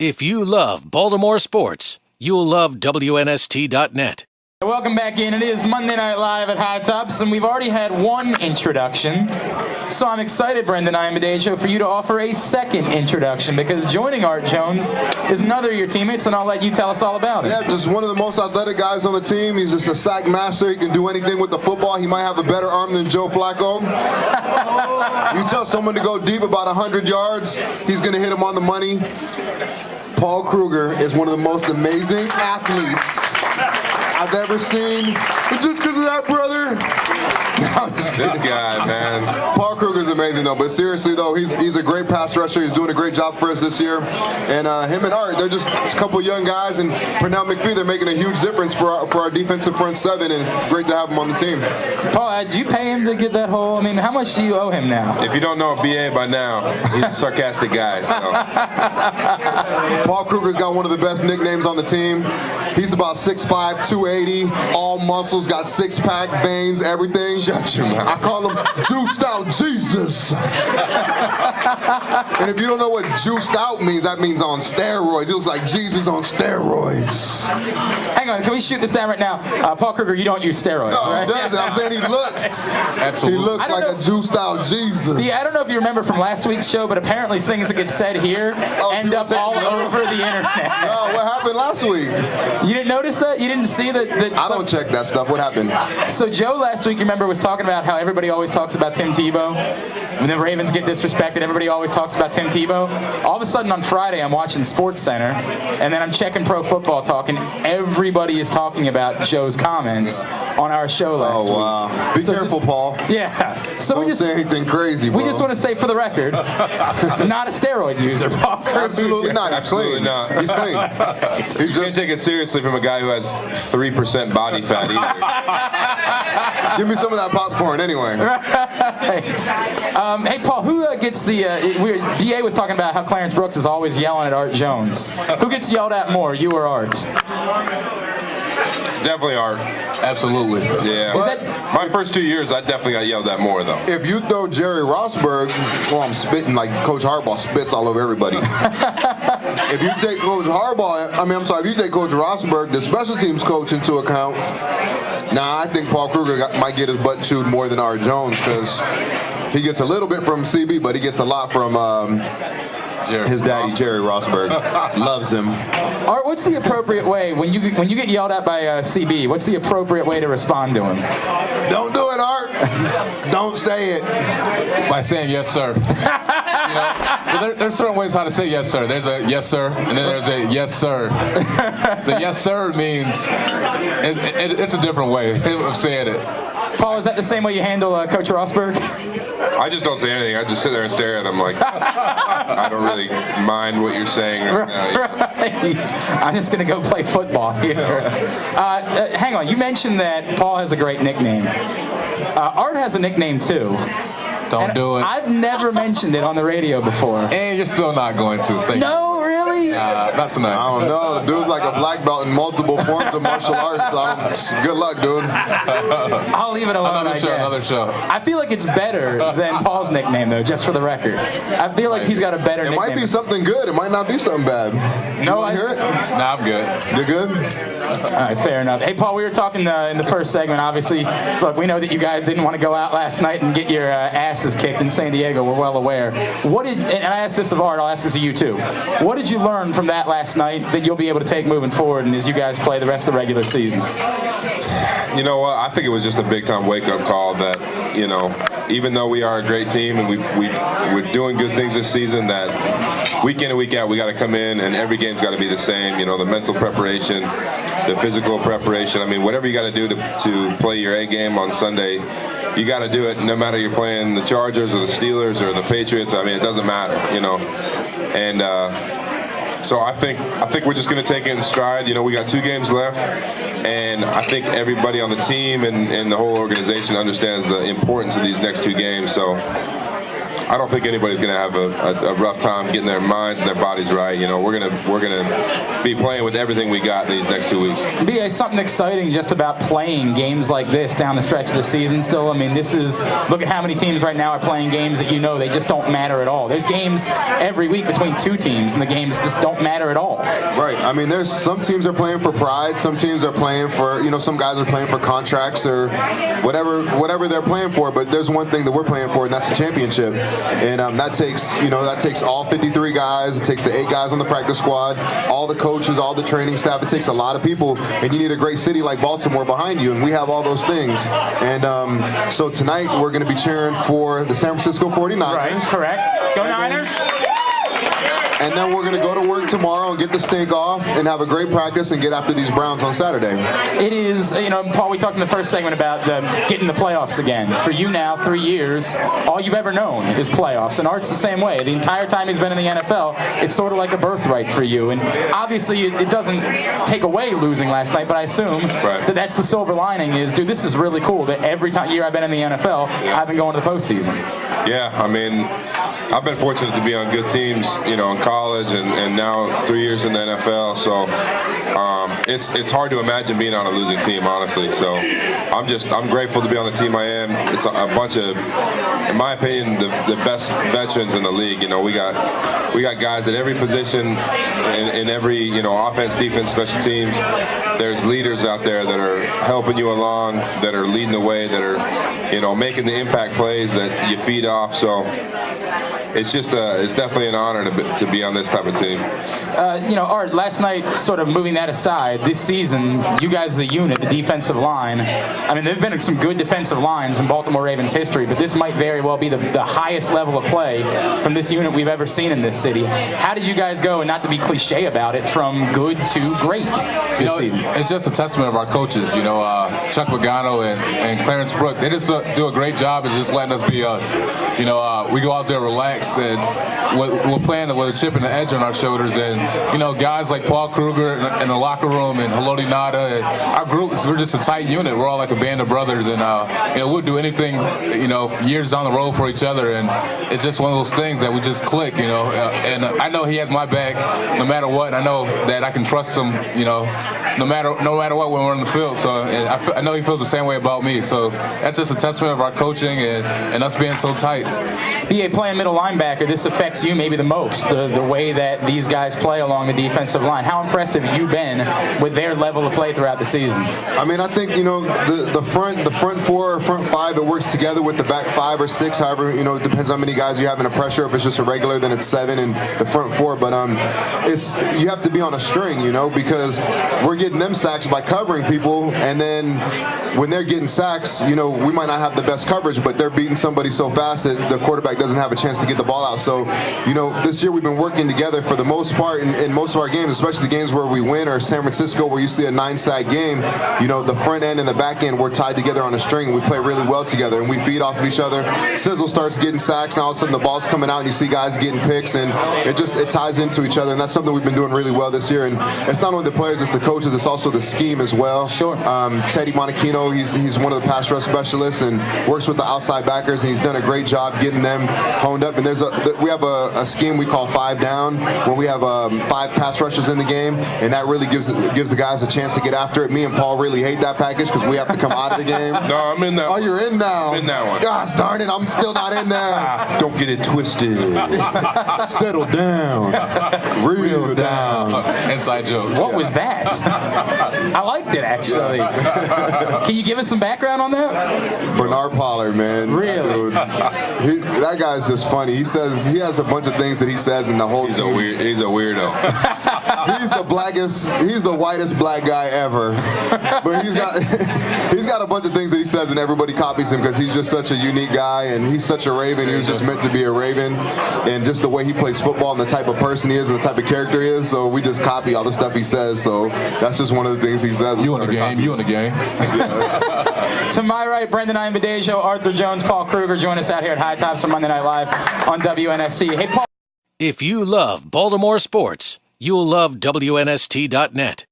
If you love Baltimore sports, you'll love WNST.net. Welcome back in. It is Monday Night Live at High Tops, and we've already had one introduction. So I'm excited, Brendan Ayanbadejo, for you to offer a second introduction, because joining Art Jones is another of your teammates, and I'll let you tell us all about it. Yeah, just one of the most athletic guys on the team. He's just a sack master. He can do anything with the football. He might have a better arm than Joe Flacco. You tell someone to go deep about 100 yards, he's going to hit him on the money. Paul Kruger is one of the most amazing athletes I've ever seen. But just because of that, brother. No, I'm just kidding. This guy, man. Paul Kruger's amazing, though. But seriously, though, he's a great pass rusher. He's doing a great job for us this year. And him and Art, they're just a couple young guys. And Pernell McPhee, they're making a huge difference for our defensive front seven. And it's great to have them on the team. Paul, did you pay him to get that whole? I mean, how much do you owe him now? If you don't know BA by now, he's a sarcastic guy. So. Paul Kruger's got one of the best nicknames on the team. He's about 6'5", 280, all muscles, got six-pack, veins, everything. Shut your mouth. I call him Juiced Out Jesus. And if you don't know what juiced out means, that means on steroids. He looks like Jesus on steroids. Hang on, can we shoot this down right now? Paul Kruger, you don't use steroids, No, right? he doesn't. I'm saying he looks. Absolutely. He looks like a juiced out Jesus. Yeah, I don't know if you remember from last week's show, but apparently things that get said here end up all over the internet. No, what happened last week? You didn't notice that? You didn't see that? I don't check that stuff. What happened? So Joe last week, you remember, was talking about how everybody always talks about Tim Tebow. When the Ravens get disrespected, everybody always talks about Tim Tebow. All of a sudden on Friday, I'm watching Sports Center, and then I'm checking Pro Football Talk, and everybody is talking about Joe's comments on our show last week. Oh, wow. Be careful, Paul. Yeah. So Don't say anything crazy, bro. we just want to say for the record, not a steroid user, Paul Kruger. Absolutely not. He's Absolutely clean. not. He's clean. He You can't take it seriously from a guy who has 3% body fat either. Give me some of that popcorn anyway. Hey, Paul, who gets the... DA was talking about how Clarence Brooks is always yelling at Art Jones. Who gets yelled at more, you or Art? Definitely Art. Absolutely. Yeah. My first 2 years, I definitely got yelled at more, though. If you throw Jerry Rossberg, well, I'm spitting like Coach Harbaugh spits all over everybody. If you take Coach if you take Coach Rossberg, the special teams coach, into account, I think Paul Kruger might get his butt chewed more than Art Jones, because he gets a little bit from CB, but he gets a lot from his daddy, Jerry Rossberg. Loves him. Art, what's the appropriate way, when you get yelled at by CB, what's the appropriate way to respond to him? Don't do it, Art. Don't say it. By saying yes, sir. There's certain ways how to say yes, sir. There's a yes, sir, and then there's a yes, sir. The yes, sir means it's a different way of saying it. Paul, is that the same way you handle Coach Rossberg? I just don't say anything. I just sit there and stare at him like, I don't really mind what you're saying right now. Right. I'm just going to go play football here. Hang on. You mentioned that Paul has a great nickname. Art has a nickname, too. Don't do it. I've never mentioned it on the radio before. And you're still not going to. No, really? Not tonight. I don't know. The dude's like a black belt in multiple forms of martial arts. Good luck, dude. I'll leave it alone, Another show, I guess. another show. I feel like it's better than Paul's nickname, though, just for the record. I feel like he's got a better nickname. It might be something good. It might not be something bad. No, you want to hear it? Nah, I'm good. You're good? All right, fair enough. Hey, Paul, we were talking in the first segment, obviously. Look, we know that you guys didn't want to go out last night and get your asses kicked in San Diego. We're well aware. And I asked this of Art, I'll ask this of you too. What did you learn from that last night that you'll be able to take moving forward and as you guys play the rest of the regular season? You know what? I think it was just a big-time wake-up call that, even though we are a great team and we're doing good things this season, that week in and week out we got to come in and every game's got to be the same. The mental preparation, the physical preparation. I mean, whatever you got to do to play your A game on Sunday, you got to do it no matter you're playing the Chargers or the Steelers or the Patriots. I mean, it doesn't matter, And so I think we're just going to take it in stride. We got 2 games left, and I think everybody on the team and the whole organization understands the importance of these next 2 games. So I don't think anybody's going to have a rough time getting their minds and their bodies right. You know, we're gonna be playing with everything we got in these next 2 weeks. BA, something exciting just about playing games like this down the stretch of the season still. I mean, look at how many teams right now are playing games that they just don't matter at all. There's games every week between two teams, and the games just don't matter at all. Right. I mean, there's some teams are playing for pride. Some teams are playing for, some guys are playing for contracts or whatever they're playing for. But there's one thing that we're playing for, and that's a championship. And that takes all 53 guys. It takes the 8 guys on the practice squad, all the coaches, all the training staff. It takes a lot of people, and you need a great city like Baltimore behind you, and we have all those things. And so tonight we're going to be cheering for the San Francisco 49ers. Right, correct. Go Niners! And then we're going to go to work tomorrow and get the stink off and have a great practice and get after these Browns on Saturday. It is, Paul, we talked in the first segment about getting the playoffs again. For you now, 3 years, all you've ever known is playoffs. And Art's the same way. The entire time he's been in the NFL, it's sort of like a birthright for you. And obviously, it doesn't take away losing last night, but I assume that's the silver lining is, dude, this is really cool that every year I've been in the NFL, I've been going to the postseason. Yeah, I mean, I've been fortunate to be on good teams, in college and now 3 years in the NFL. So it's hard to imagine being on a losing team, honestly. So I'm grateful to be on the team I am. It's a bunch of, in my opinion, the best veterans in the league. We got guys at every position in every offense, defense, special teams. There's leaders out there that are helping you along, that are leading the way, that are making the impact plays that you feed off. So it's definitely an honor to be on this type of team. Art, last night, sort of moving that aside, this season, you guys as a unit, the defensive line, I mean, there have been some good defensive lines in Baltimore Ravens history, but this might very well be the highest level of play from this unit we've ever seen in this city. How did you guys go, and not to be cliche about it, from good to great this season? It's just a testament of our coaches, Chuck Pagano and Clarence Brooke. They just do a great job of just letting us be us. We go out there relaxed, and we're playing with a chip and an edge on our shoulders. And, guys like Paul Kruger in the locker room and Haloti Nada, and our group, we're just a tight unit. We're all like a band of brothers, and, we'll do anything, years down the road for each other. And it's just one of those things that we just click, and I know he has my back no matter what. I know that I can trust him, no matter what when we're on the field. So and I know he feels the same way about me. So that's just a testament of our coaching and us being so tight. BA, playing middle linebacker, this affects you maybe the most, the way that these guys play along the defensive line. How impressed have you been with their level of play throughout the season? I mean, I think, the front four or front five, it works together with the back 5 or 6. However, it depends how many guys you have in a pressure. If it's just a regular, then it's 7 in the front 4. But you have to be on a string, because we're getting them sacks by covering people, and then when they're getting sacks, we might not have the best coverage, but they're beating somebody so fast that the quarterback doesn't have a chance to get the ball out. So, this year we've been working together for the most part in most of our games, especially the games where we win, or San Francisco where you see a 9-sack game. The front end and the back end, we're tied together on a string. We play really well together, and we feed off of each other. Sizzle starts getting sacks, and all of a sudden the ball's coming out, and you see guys getting picks, and it ties into each other, and that's something we've been doing really well this year. And it's not only the players, it's the coaches, it's also the scheme as well. Sure. Teddy Monachino, he's one of the pass rush specialists and works with the outside backers, and he's done a great job getting them honed up. And we have a scheme we call 5 down, where we have 5 pass rushers in the game, and that really gives the guys a chance to get after it. Me and Paul really hate that package because we have to come out of the game. No, I'm in that one. Oh, you're in now. I'm in that one. Gosh darn it, I'm still not in there. Don't get it twisted. Settle down. Real down. Inside joke. What was that? I liked it, actually. Can you give us some background on that? Bernard Pollard, man. Really? Dude, that guy's just funny. He has a bunch of things that he says in the whole He's team. a weirdo. He's the whitest black guy ever. But he's got a bunch of things that he says, and everybody copies him because he's just such a unique guy, and he's such a Raven. He was just meant to be a Raven, and just the way he plays football and the type of person he is and the type of character he is. So we just copy all the stuff he says. So that's just one of the things he says. You in the game. You in the game. To my right, Brendan Ayanbadejo, Arthur Jones, Paul Kruger. Join us out here at High Tops for Monday Night Live on WNST. Hey, Paul. If you love Baltimore sports, you'll love WNST.net.